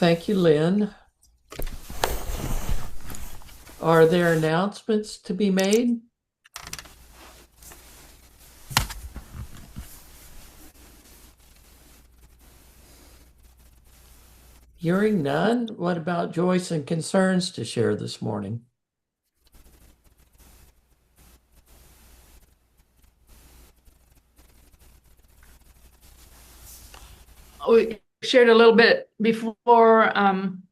Thank you, Lynn. Are there announcements to be made? Hearing none, what about joys and concerns to share this morning? We shared a little bit before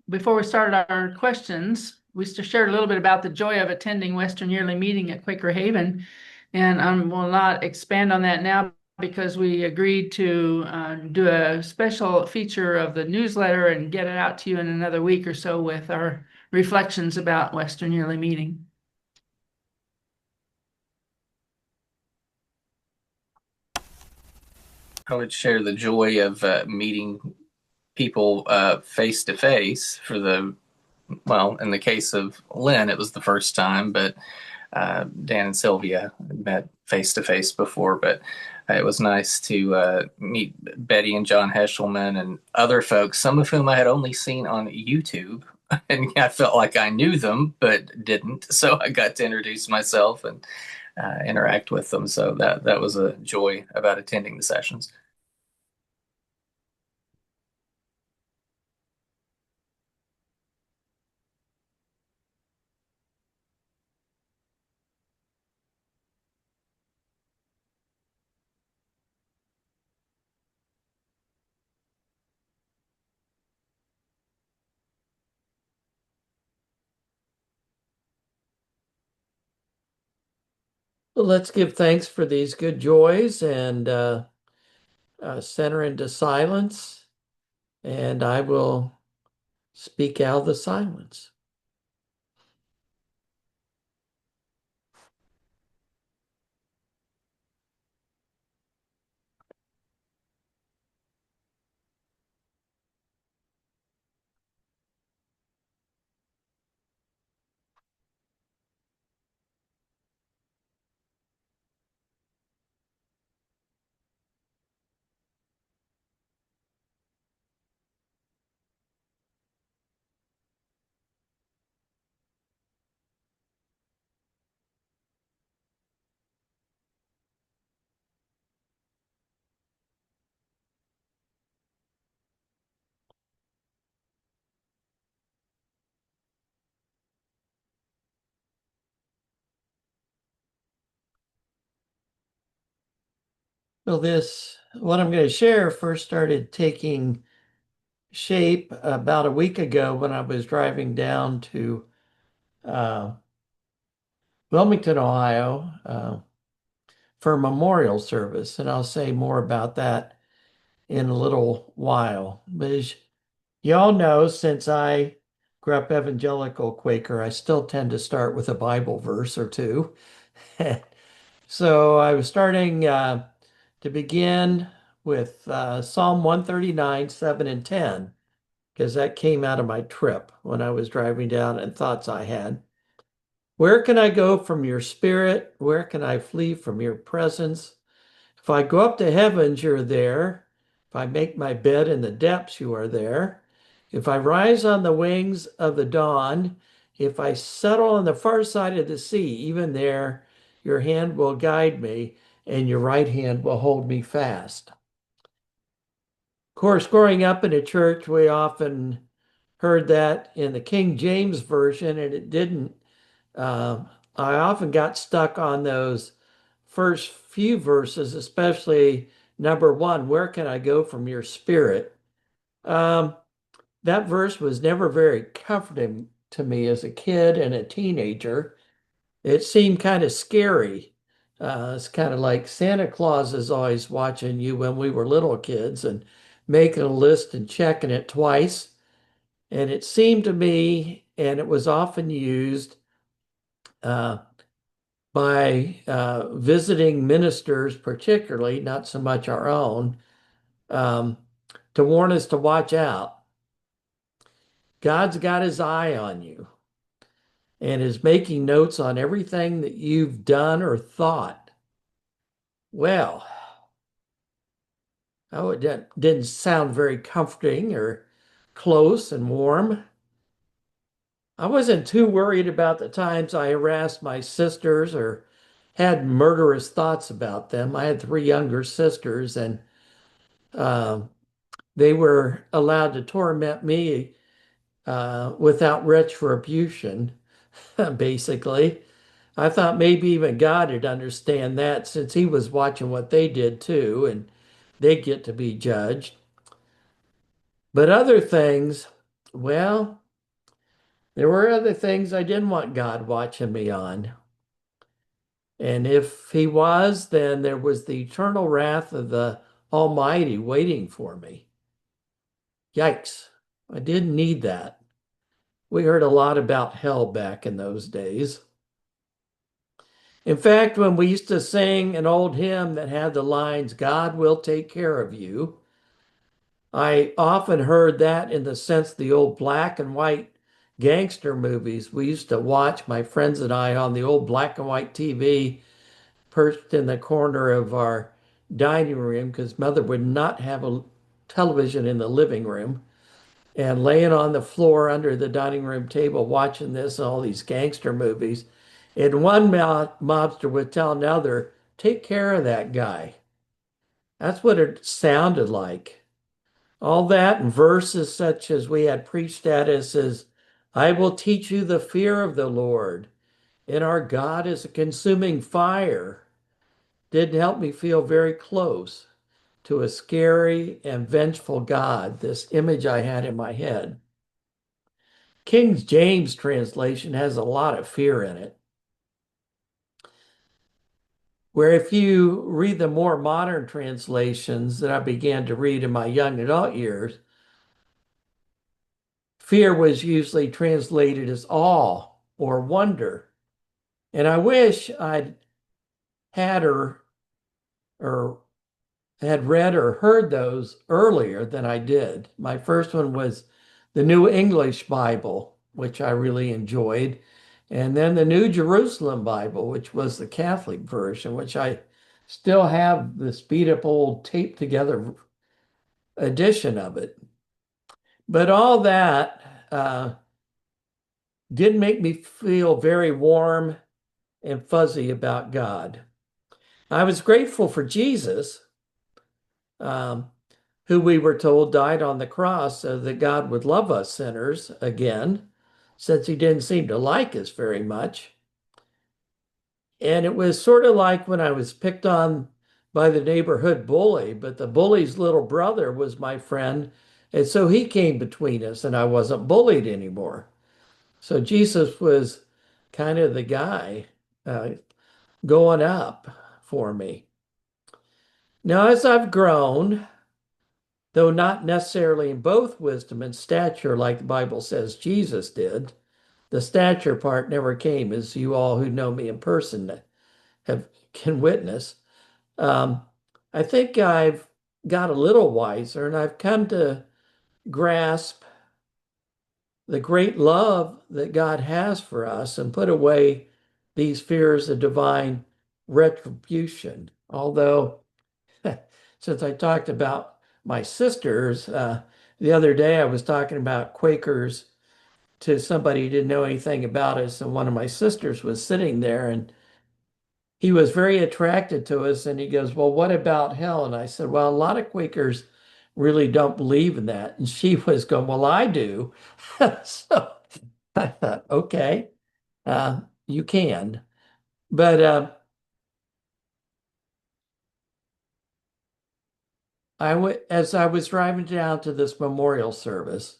we started our questions. We shared a little bit about the joy of attending Western Yearly Meeting at Quaker Haven, and I will not expand on that now because we agreed to do a special feature of the newsletter and get it out to you in another week or so with our reflections about Western Yearly Meeting. I would share the joy of meeting people face to face well, in the case of Lynn, it was the first time, but Dan and Sylvia met face to face before, but it was nice to meet Betty and John Heschelman and other folks, some of whom I had only seen on YouTube. And I felt like I knew them, but didn't. So I got to introduce myself and interact with them. So that was a joy about attending the sessions. Well, let's give thanks for these good joys and center into silence, and I will speak out of the silence. Well, what I'm going to share first started taking shape about a week ago when I was driving down to uh, Wilmington, Ohio, for a memorial service. And I'll say more about that in a little while. But as you all know, since I grew up evangelical Quaker, I still tend to start with a Bible verse or two. So I was starting to begin with Psalm 139, 7 and 10, because that came out of my trip when I was driving down and thoughts I had. Where can I go from your spirit? Where can I flee from your presence? If I go up to heavens, you're there. If I make my bed in the depths, you are there. If I rise on the wings of the dawn, if I settle on the far side of the sea, even there, your hand will guide me and your right hand will hold me fast. Of course, growing up in a church, we often heard that in the King James Version, and it didn't. Uh, I often got stuck on those first few verses, especially number one, where can I go from your spirit? Um, that verse was never very comforting to me as a kid and a teenager. It seemed kind of scary. It's kind of like Santa Claus is always watching you when we were little kids and making a list and checking it twice. And it seemed to me, and it was often used uh, by visiting ministers, particularly, not so much our own, um, to warn us to watch out. God's got his eye on you and is making notes on everything that you've done or thought. Well, oh, it didn't sound very comforting or close and warm. I wasn't too worried about the times I harassed my sisters or had murderous thoughts about them. I had three younger sisters, and um, they were allowed to torment me without retribution, basically. I thought maybe even God would understand that since he was watching what they did too, and they get to be judged. But other things, well, there were other things I didn't want God watching me on. And if he was, then there was the eternal wrath of the Almighty waiting for me. Yikes. I didn't need that. We heard a lot about hell back in those days. In fact, when we used to sing an old hymn that had the lines, God will take care of you, I often heard that in the sense the old black and white gangster movies we used to watch, my friends and I, on the old black and white TV perched in the corner of our dining room because mother would not have a television in the living room, and laying on the floor under the dining room table watching this and all these gangster movies. And one mobster would tell another, take care of that guy. That's what it sounded like. All that and verses such as we had preached at us as, I will teach you the fear of the Lord, and our God is a consuming fire, did help me feel very close to a scary and vengeful God, this image I had in my head. King James translation has a lot of fear in it, where if you read the more modern translations that I began to read in my young adult years, fear was usually translated as awe or wonder. And I wish I'd had or had read or heard those earlier than I did. My first one was the New English Bible, which I really enjoyed, and then the New Jerusalem Bible, which was the Catholic version, which I still have this beat up old taped together edition of it. But all that did make me feel very warm and fuzzy about God. I was grateful for Jesus, um, who we were told died on the cross so that God would love us sinners again, since he didn't seem to like us very much. And it was sort of like when I was picked on by the neighborhood bully, but the bully's little brother was my friend. And so he came between us and I wasn't bullied anymore. So Jesus was kind of the guy uh, going up for me. Now, as I've grown, though not necessarily in both wisdom and stature like the Bible says Jesus did, the stature part never came, as you all who know me in person can witness. Um, I think I've got a little wiser and I've come to grasp the great love that God has for us and put away these fears of divine retribution. Although, since I talked about my sisters, the other day I was talking about Quakers to somebody who didn't know anything about us, and one of my sisters was sitting there and he was very attracted to us and he goes, well, what about hell? And I said, well, a lot of Quakers really don't believe in that. And she was going, well, I do. So I thought, okay, you can. But as I was driving down to this memorial service,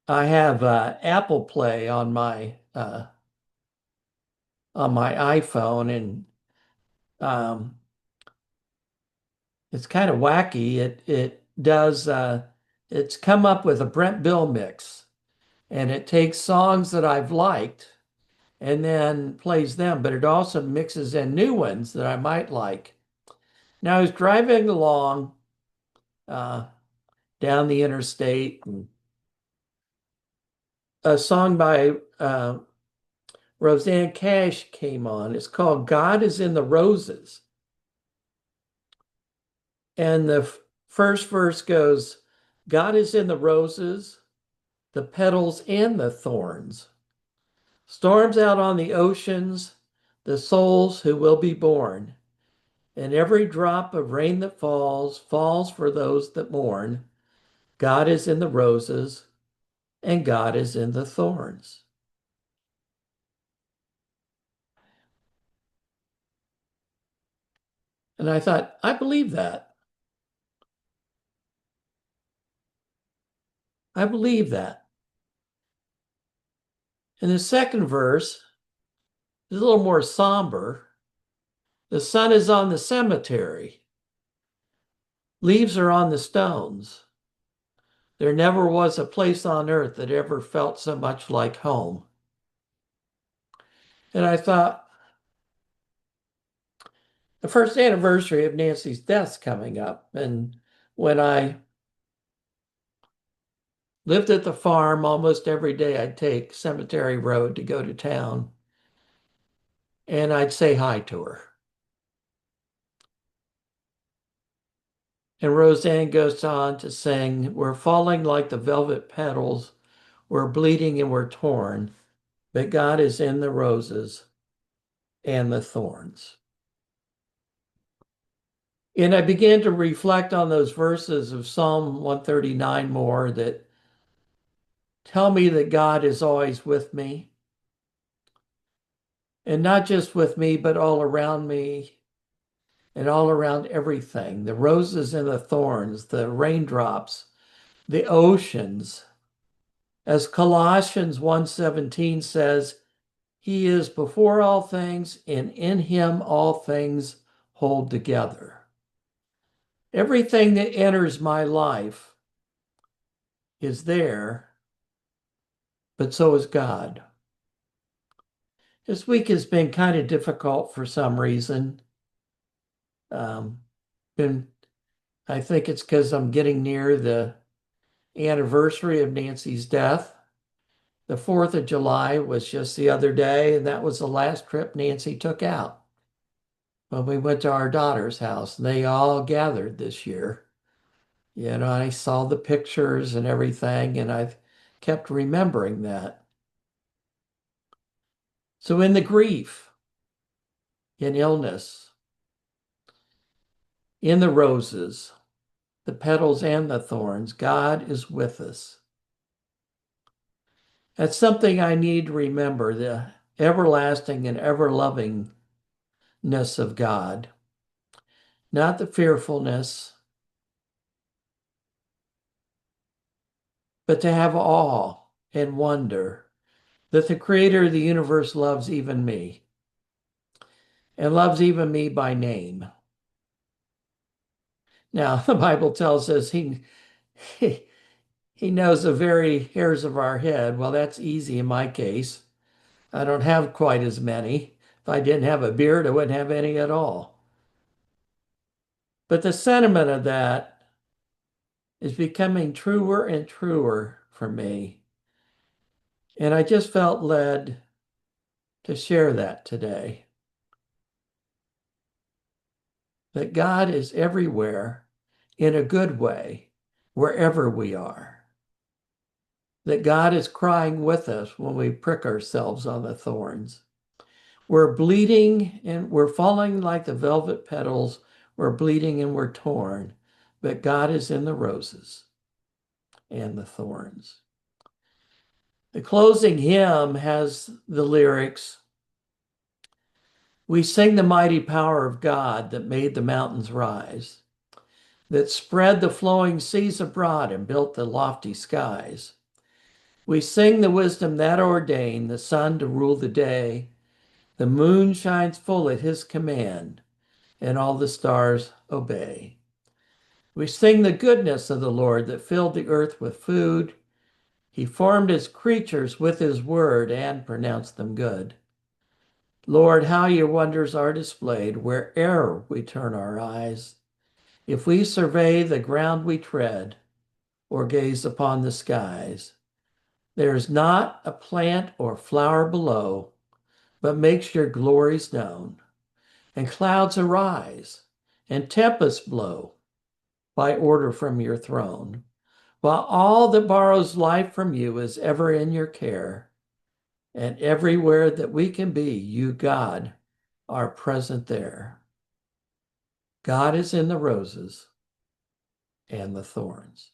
I have Apple Play on my iPhone, and um, it's kind of wacky. It does it's come up with a Brent Bill mix, and it takes songs that I've liked and then plays them, but it also mixes in new ones that I might like. Now I was driving along uh, down the interstate, and a song by Rosanne Cash came on. It's called God is in the Roses. And the first verse goes, God is in the roses, the petals, and the thorns. Storms out on the oceans, the souls who will be born. And every drop of rain that falls, falls for those that mourn. God is in the roses, and God is in the thorns. And I thought, I believe that. I believe that. And the second verse is a little more somber. The sun is on the cemetery. Leaves are on the stones. There never was a place on earth that ever felt so much like home. And I thought, the first anniversary of Nancy's death's coming up. And when I lived at the farm, almost every day I'd take Cemetery Road to go to town. And I'd say hi to her. And Rosanne goes on to sing, we're falling like the velvet petals, we're bleeding and we're torn, but God is in the roses and the thorns. And I began to reflect on those verses of Psalm 139 more that tell me that God is always with me. And not just with me, but all around me and all around everything. The roses and the thorns, the raindrops, the oceans. As Colossians 1:17 says, he is before all things, and in him all things hold together. Everything that enters my life is there, but so is God. This week has been kind of difficult for some reason. Been, I think it's because I'm getting near the anniversary of Nancy's death. The 4th of July was just the other day, and that was the last trip Nancy took out when we went to our daughter's house. And they all gathered this year. You know, I saw the pictures and everything, and I've kept remembering that. So in the grief, in illness, in the roses, the petals and the thorns, God is with us. That's something I need to remember, the everlasting and ever-lovingness of God, not the fearfulness, but to have awe and wonder that the creator of the universe loves even me and loves even me by name. Now, the Bible tells us he knows the very hairs of our head. Well, that's easy in my case. I don't have quite as many. If I didn't have a beard, I wouldn't have any at all. But the sentiment of that is becoming truer and truer for me. And I just felt led to share that today. That God is everywhere in a good way, wherever we are. That God is crying with us when we prick ourselves on the thorns. We're bleeding and we're falling like the velvet petals. We're bleeding and we're torn, but God is in the roses and the thorns. The closing hymn has the lyrics, we sing the mighty power of God that made the mountains rise, that spread the flowing seas abroad and built the lofty skies. We sing the wisdom that ordained the sun to rule the day. The moon shines full at his command, and all the stars obey. We sing the goodness of the Lord that filled the earth with food. He formed his creatures with his word and pronounced them good. Lord, how your wonders are displayed where'er we turn our eyes. If we survey the ground we tread or gaze upon the skies, there is not a plant or flower below, but makes your glories known. And clouds arise and tempests blow by order from your throne. while all that borrows life from you is ever in your care, and everywhere that we can be, you, God, are present there. God is in the roses and the thorns.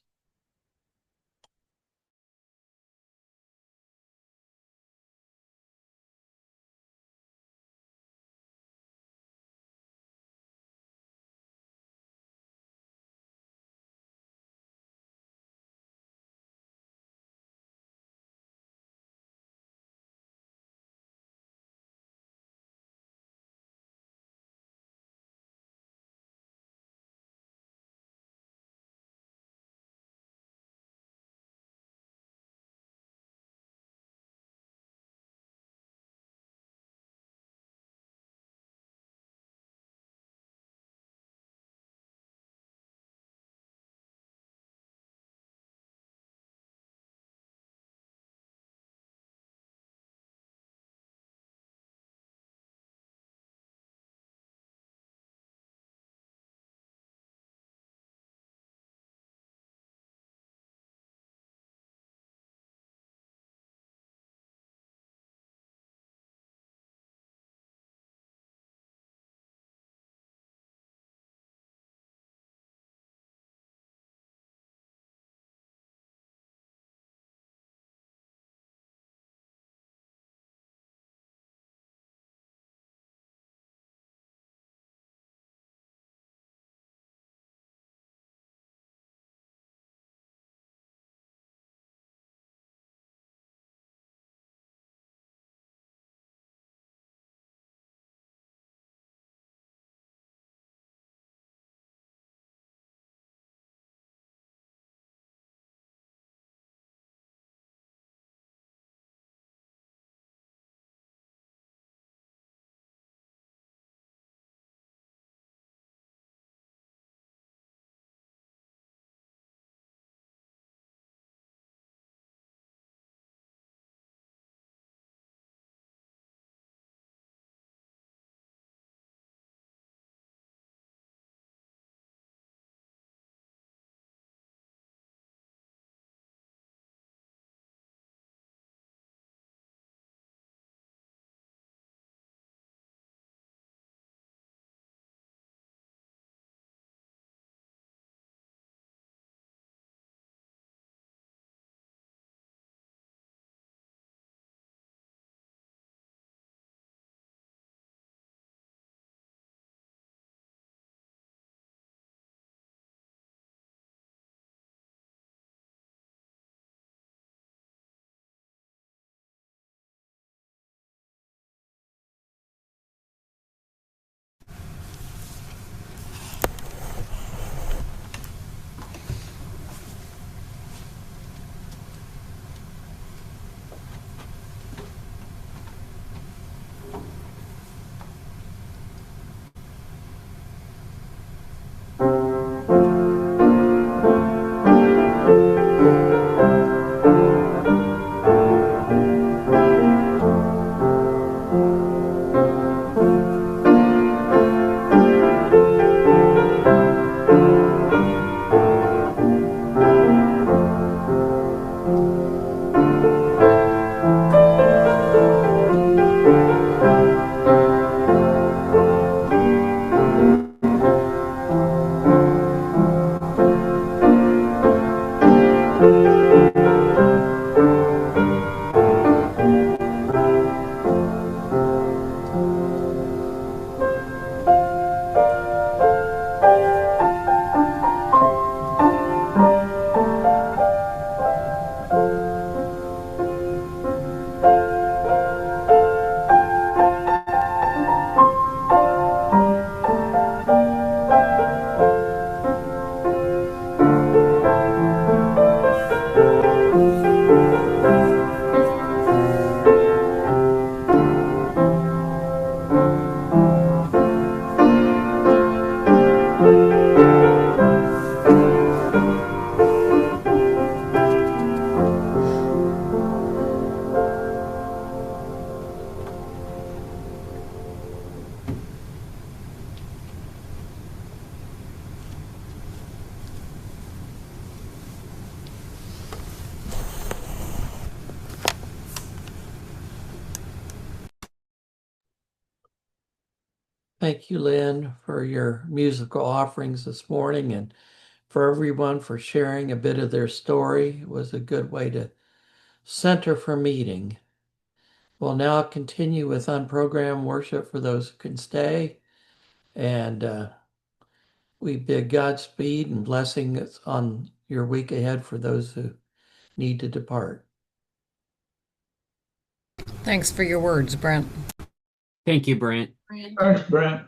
Thank you, Lynn, for your musical offerings this morning and for everyone for sharing a bit of their story. It was a good way to center for meeting. We'll now continue with unprogrammed worship for those who can stay. And we bid Godspeed and blessings on your week ahead for those who need to depart. Thanks for your words, Brent. Thank you, Brent. Thanks, Brent.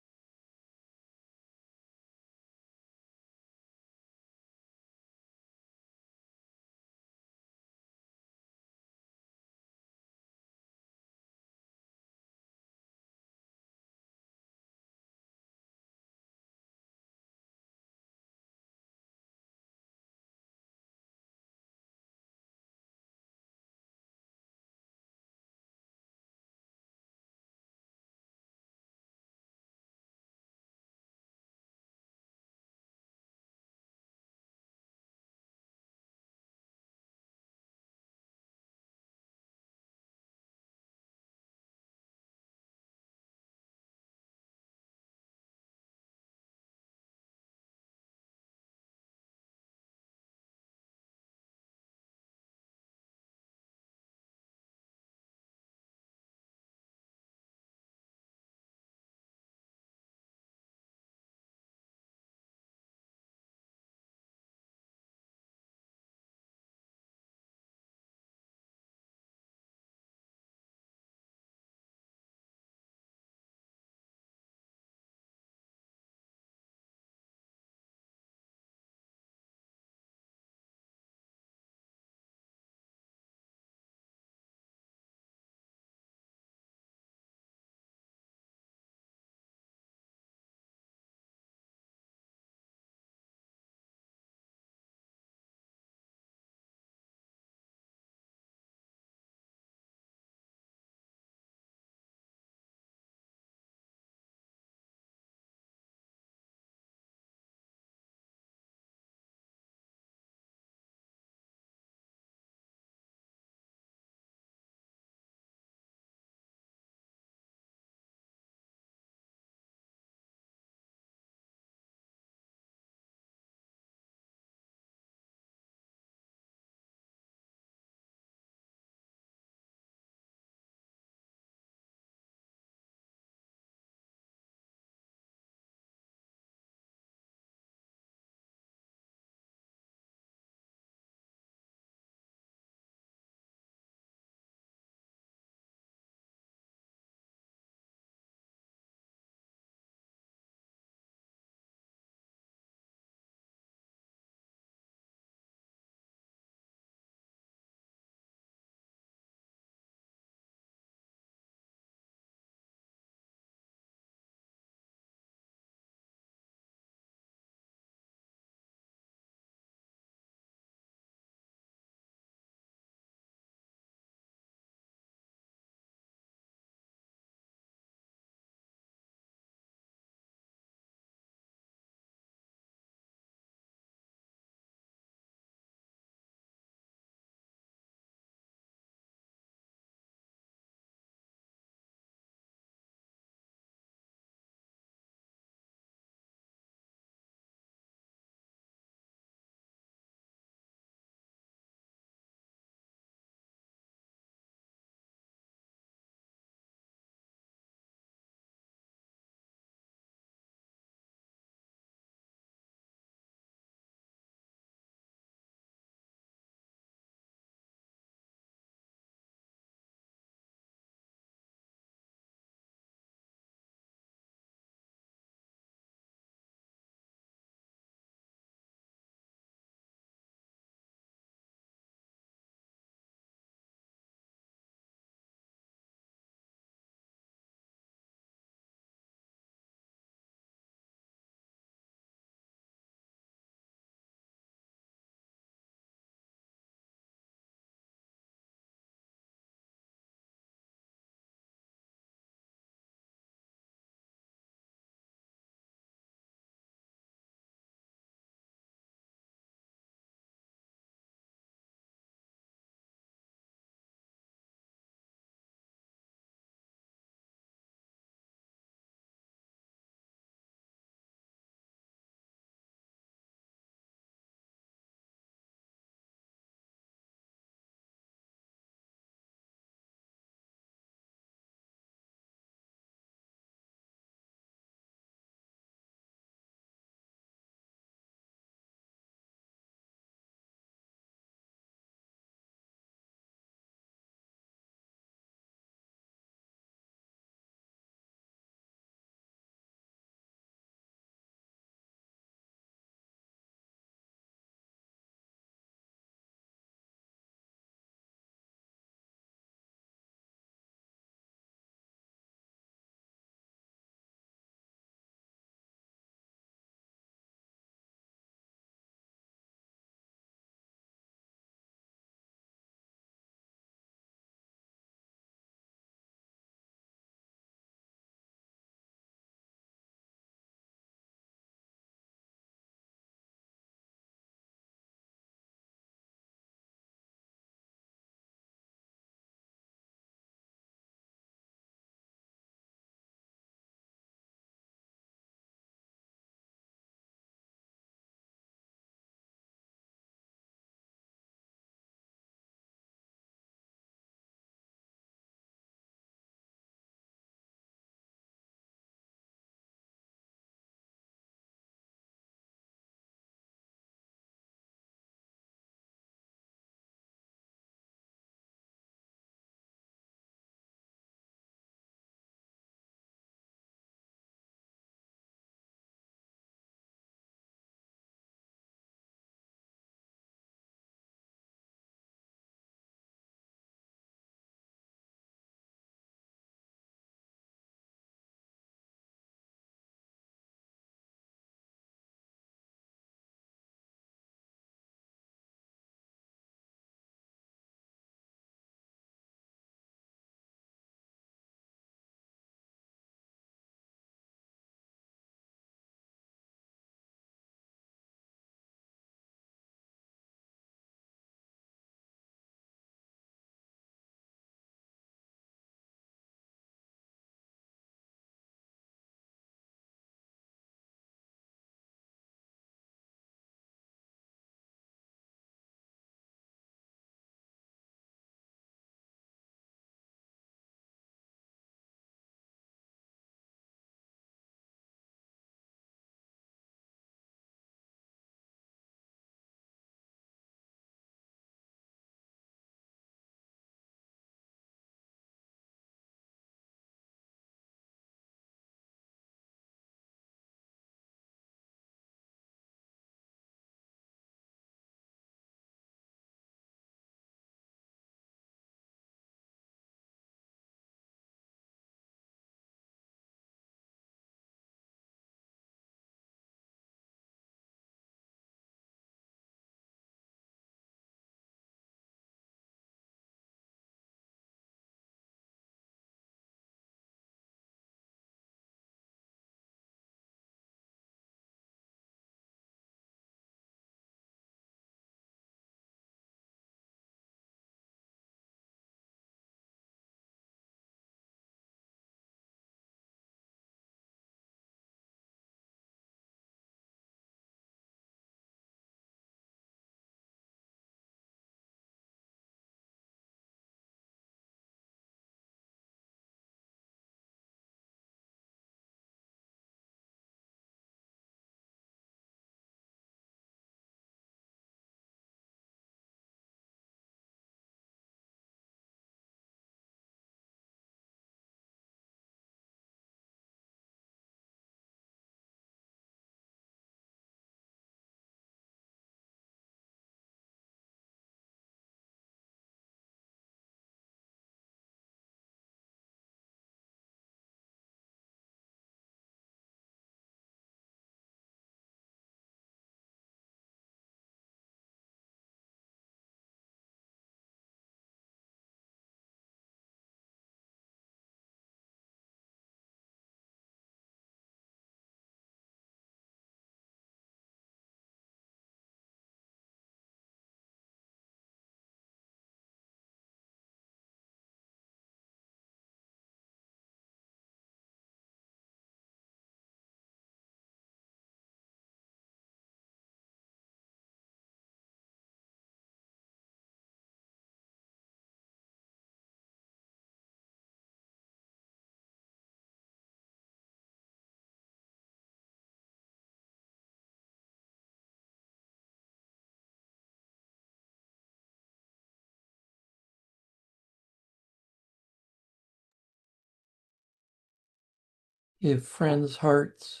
if friends' hearts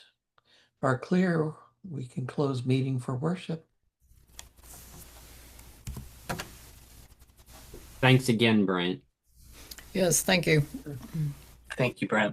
are clear, we can close meeting for worship. Thanks again, Brent. Yes, thank you. Thank you, Brent.